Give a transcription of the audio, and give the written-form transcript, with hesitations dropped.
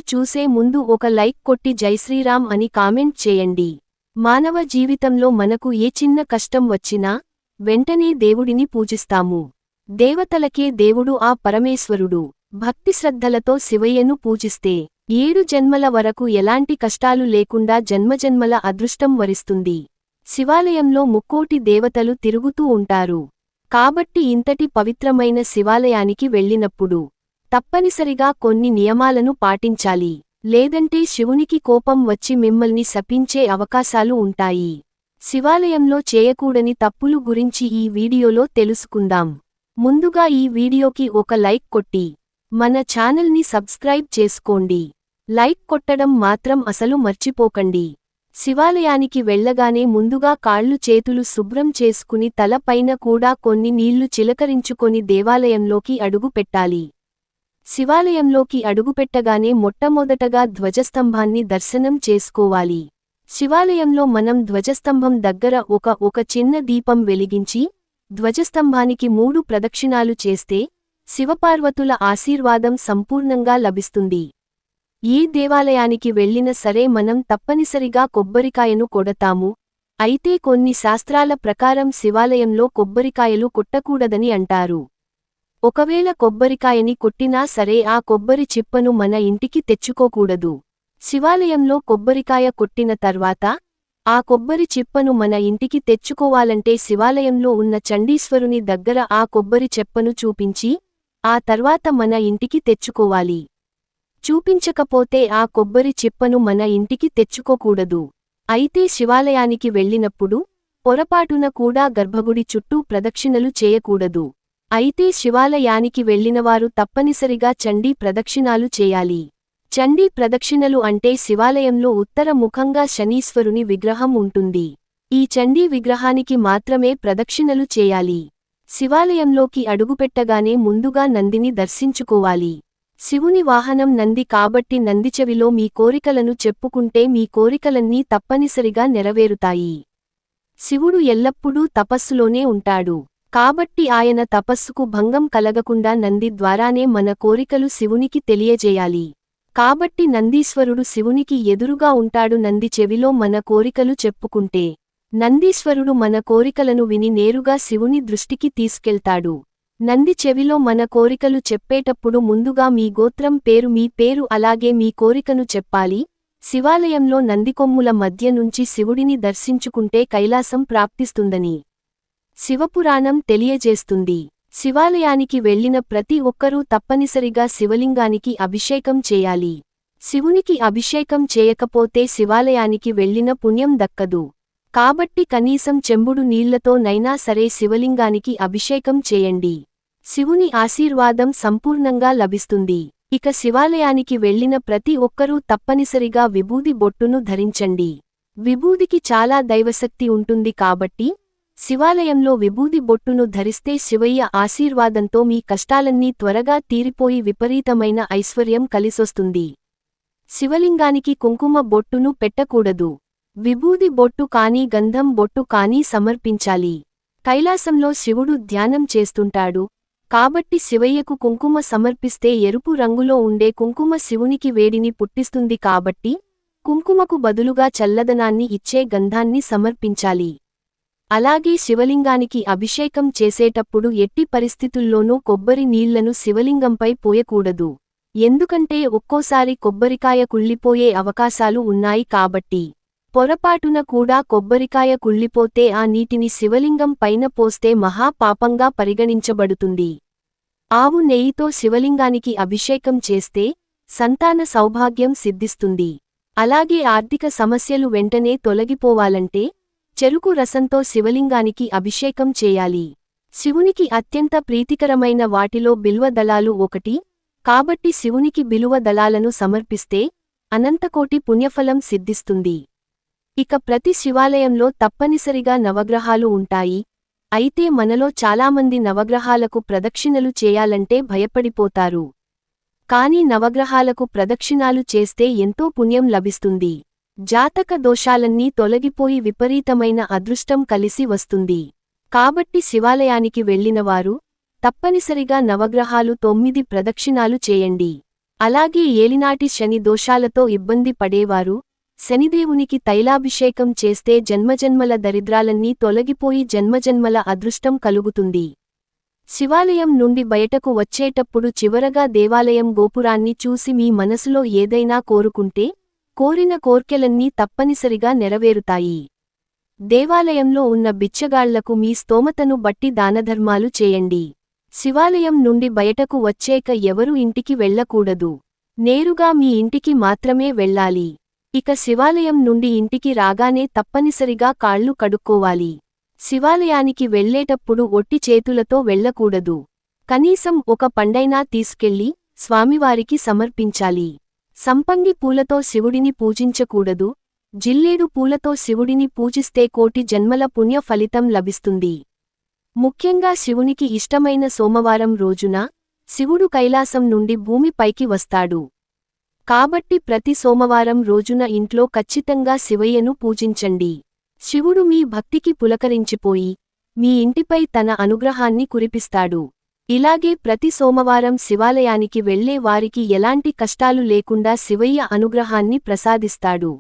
చూసే ముందు ఒక లైక్ కొట్టి జైశ్రీరామ్ అని కామెంట్ చేయండి. మానవ జీవితంలో మనకు ఏ చిన్న కష్టం వచ్చినా వెంటనే దేవుడిని పూజిస్తాము. దేవతలకే దేవుడు ఆ పరమేశ్వరుడు. భక్తిశ్రద్ధలతో శివయ్యను పూజిస్తే 7 జన్మల వరకు ఎలాంటి కష్టాలు లేకుండా జన్మజన్మల అదృష్టం వరిస్తుంది. శివాలయంలో ముక్కోటి దేవతలు తిరుగుతూ ఉంటారు. కాబట్టి ఇంతటి పవిత్రమైన శివాలయానికి వెళ్ళినప్పుడు తప్పనిసరిగా కొన్ని నియమాలను పాటించాలి. లేదంటే శివునికి కోపం వచ్చి మిమ్మల్ని శపించే అవకాశాలు ఉంటాయి. శివాలయంలో చేయకూడని తప్పులు గురించి ఈ వీడియోలో తెలుసుకుందాం. ముందుగా ఈ వీడియోకి ఒక లైక్ కొట్టి మన ఛానల్ని సబ్స్క్రైబ్ చేసుకోండి. లైక్ కొట్టడం మాత్రం అసలు మర్చిపోకండి. శివాలయానికి వెళ్ళగానే ముందుగా కాళ్ళు చేతులు శుభ్రం చేసుకుని తల పైన కూడా కొన్ని నీళ్లు చిలకరించుకొని దేవాలయంలోకి అడుగు పెట్టాలి. శివాలయంలోకి అడుగుపెట్టగానే మొట్టమొదటగా ధ్వజస్తంభాన్ని దర్శనం చేసుకోవాలి. శివాలయంలో మనం ధ్వజస్తంభం దగ్గర ఒక చిన్న దీపం వెలిగించి ధ్వజస్తంభానికి 3 ప్రదక్షిణాలు చేస్తే శివపార్వతుల ఆశీర్వాదం సంపూర్ణంగా లభిస్తుంది. ఏ దేవాలయానికి వెళ్ళిన సరే మనం తప్పనిసరిగా కొబ్బరికాయను కొడతాము. అయితే కొన్ని శాస్త్రాల ప్రకారం శివాలయంలో కొబ్బరికాయలు కొట్టకూడదని అంటారు. ఒకవేళ కొబ్బరికాయని కొట్టినా సరే ఆ కొబ్బరి చిప్పను మన ఇంటికి తెచ్చుకోకూడదు. శివాలయంలో కొబ్బరికాయ కొట్టిన తర్వాత ఆ కొబ్బరి చిప్పను మన ఇంటికి తెచ్చుకోవాలంటే శివాలయంలో ఉన్న చండీశ్వరుని దగ్గర ఆ కొబ్బరి చెప్పను చూపించి ఆ తర్వాత మన ఇంటికి తెచ్చుకోవాలి. చూపించకపోతే ఆ కొబ్బరి చిప్పను మన ఇంటికి తెచ్చుకోకూడదు. అయితే శివాలయానికి వెళ్ళినప్పుడు పొరపాటున కూడా గర్భగుడి చుట్టూ ప్రదక్షిణలు చేయకూడదు. అయితే శివాలయానికి వెళ్ళినవారు తప్పనిసరిగా చండీ ప్రదక్షిణాలు చేయాలి. చండీ ప్రదక్షిణలు అంటే శివాలయంలో ఉత్తర ముఖంగా శనీశ్వరుని విగ్రహం ఉంటుంది. ఈ చండీ విగ్రహానికి మాత్రమే ప్రదక్షిణలు చేయాలి. శివాలయంలోకి అడుగుపెట్టగానే ముందుగా నందిని దర్శించుకోవాలి. శివుని వాహనం నంది కాబట్టి నందిచెవిలో మీ కోరికలను చెప్పుకుంటే మీ కోరికలన్నీ తప్పనిసరిగా నెరవేరుతాయి. శివుడు ఎల్లప్పుడూ తపస్సులోనే ఉంటాడు. కాబట్టి ఆయన తపస్సుకు భంగం కలగకుండా నంది ద్వారానే మన కోరికలు శివునికి తెలియజేయాలి. కాబట్టి నందీశ్వరుడు శివునికి ఎదురుగా ఉంటాడు. నంది చెవిలో మన కోరికలు చెప్పుకుంటే నందీశ్వరుడు మన కోరికలను విని నేరుగా శివుని దృష్టికి తీసుకెళ్తాడు. నంది చెవిలో మన కోరికలు చెప్పేటప్పుడు ముందుగా మీ గోత్రం పేరు మీ పేరు అలాగే మీ కోరికను చెప్పాలి. శివాలయంలో నందికొమ్ముల మధ్య నుంచి శివుడిని దర్శించుకుంటే కైలాసం ప్రాప్తిస్తుందని శివపురాణం తెలియజేస్తుంది. శివాలయానికి వెళ్ళిన ప్రతి ఒక్కరూ తప్పనిసరిగా శివలింగానికి అభిషేకం చేయాలి. శివునికి అభిషేకం చేయకపోతే శివాలయానికి వెళ్ళిన పుణ్యం దక్కదు. కాబట్టి కనీసం చెంబుడు నీళ్లతో నైనా సరే శివలింగానికి అభిషేకం చేయండి. శివుని ఆశీర్వాదం సంపూర్ణంగా లభిస్తుంది. ఇక శివాలయానికి వెళ్ళిన ప్రతి ఒక్కరూ తప్పనిసరిగా విభూది బొట్టును ధరించండి. విభూదికి చాలా దైవశక్తి ఉంటుంది కాబట్టి శివాలయంలో విభూది బొట్టును ధరిస్తే శివయ్య ఆశీర్వాదంతో మీ కష్టాలన్నీ త్వరగా తీరిపోయి విపరీతమైన ఐశ్వర్యం కలిసొస్తుంది. శివలింగానికి కుంకుమ బొట్టును పెట్టకూడదు. విభూది బొట్టు కానీ గంధం బొట్టు కానీ సమర్పించాలి. కైలాసంలో శివుడు ధ్యానం చేస్తుంటాడు. కాబట్టి శివయ్యకు కుంకుమ సమర్పిస్తే ఎరుపు రంగులో ఉండే కుంకుమ శివునికి వేడిని పుట్టిస్తుంది కాబట్టి కుంకుమకు బదులుగా చల్లదనాన్ని ఇచ్చే గంధాన్ని సమర్పించాలి. అలాగే శివలింగానికి అభిషేకం చేసేటప్పుడు ఎట్టి పరిస్థితుల్లోనూ కొబ్బరి నీళ్లను శివలింగంపై పోయకూడదు. ఎందుకంటే ఒక్కోసారి కొబ్బరికాయ కుళ్ళిపోయే అవకాశాలు ఉన్నాయి కాబట్టి పొరపాటున కూడా కొబ్బరికాయ కుళ్ళిపోతే ఆ నీటిని శివలింగం పైన పోస్తే మహాపాపంగా పరిగణించబడుతుంది. ఆవు నెయ్యితో శివలింగానికి అభిషేకం చేస్తే సంతాన సౌభాగ్యం సిద్ధిస్తుంది. అలాగే ఆర్థిక సమస్యలు వెంటనే తొలగిపోవాలంటే చెరుకు రసంతో శివలింగానికి అభిషేకం చేయాలి. శివునికి అత్యంత ప్రీతికరమైన వాటిలో బిల్వ దళాలు ఒకటి కాబట్టి శివునికి బిలువ దళాలను సమర్పిస్తే అనంతకోటి పుణ్యఫలం సిద్ధిస్తుంది. ఇక ప్రతి శివాలయంలో తప్పనిసరిగా నవగ్రహాలు ఉంటాయి. అయితే మనలో చాలామంది నవగ్రహాలకు ప్రదక్షిణలు చేయాలంటే భయపడిపోతారు. కానీ నవగ్రహాలకు ప్రదక్షిణాలు చేస్తే ఎంతో పుణ్యం లభిస్తుంది. జాతక దోషాలన్నీ తొలగిపోయి విపరీతమైన అదృష్టం కలిసి వస్తుంది. కాబట్టి శివాలయానికి వెళ్ళినవారు తప్పనిసరిగా నవగ్రహాలు 9 ప్రదక్షిణాలు చేయండి. అలాగే ఏలినాటి శని దోషాలతో ఇబ్బంది పడేవారు శనిదేవునికి తైలాభిషేకం చేస్తే జన్మజన్మల దరిద్రాలన్నీ తొలగిపోయి జన్మజన్మల అదృష్టం కలుగుతుంది. శివాలయం నుండి బయటకు వచ్చేటప్పుడు చివరగా దేవాలయం గోపురాన్ని చూసి మీ మనసులో ఏదైనా కోరుకుంటే కోరిన కోర్కెలన్నీ తప్పనిసరిగా నెరవేరుతాయి. దేవాలయంలో ఉన్న బిచ్చగాళ్లకు మీ స్తోమతను బట్టి దానధర్మాలు చేయండి. శివాలయం నుండి బయటకు వచ్చేక ఎవరూ ఇంటికి వెళ్ళకూడదు. నేరుగా మీ ఇంటికి మాత్రమే వెళ్ళాలి. ఇక శివాలయం నుండి ఇంటికి రాగానే తప్పనిసరిగా కాళ్ళు కడుక్కోవాలి. శివాలయానికి వెళ్ళేటప్పుడు ఒట్టి చేతులతో వెళ్ళకూడదు. కనీసం ఒక పండైనా తీసుకెళ్లి స్వామివారికి సమర్పించాలి. సంపంగి పూలతో శివుడిని పూజించకూడదు. జిల్లేడు పూలతో శివుడిని పూజిస్తే కోటి జన్మల పుణ్య ఫలితం లభిస్తుంది. ముఖ్యంగా శివునికి ఇష్టమైన సోమవారం రోజున శివుడు కైలాసం నుండి భూమిపైకి వస్తాడు. కాబట్టి ప్రతి సోమవారం రోజున ఇంట్లో ఖచ్చితంగా శివయ్యను పూజించండి. శివుడు మీ భక్తికి పులకరించిపోయి మీ ఇంటిపై తన అనుగ్రహాన్ని కురిపిస్తాడు. ఇలాగే ప్రతి సోమవారం శివాలయానికి వెళ్లే వారికి ఎలాంటి కష్టాలు లేకుండా శివయ్య అనుగ్రహాన్ని ప్రసాదిస్తాడు.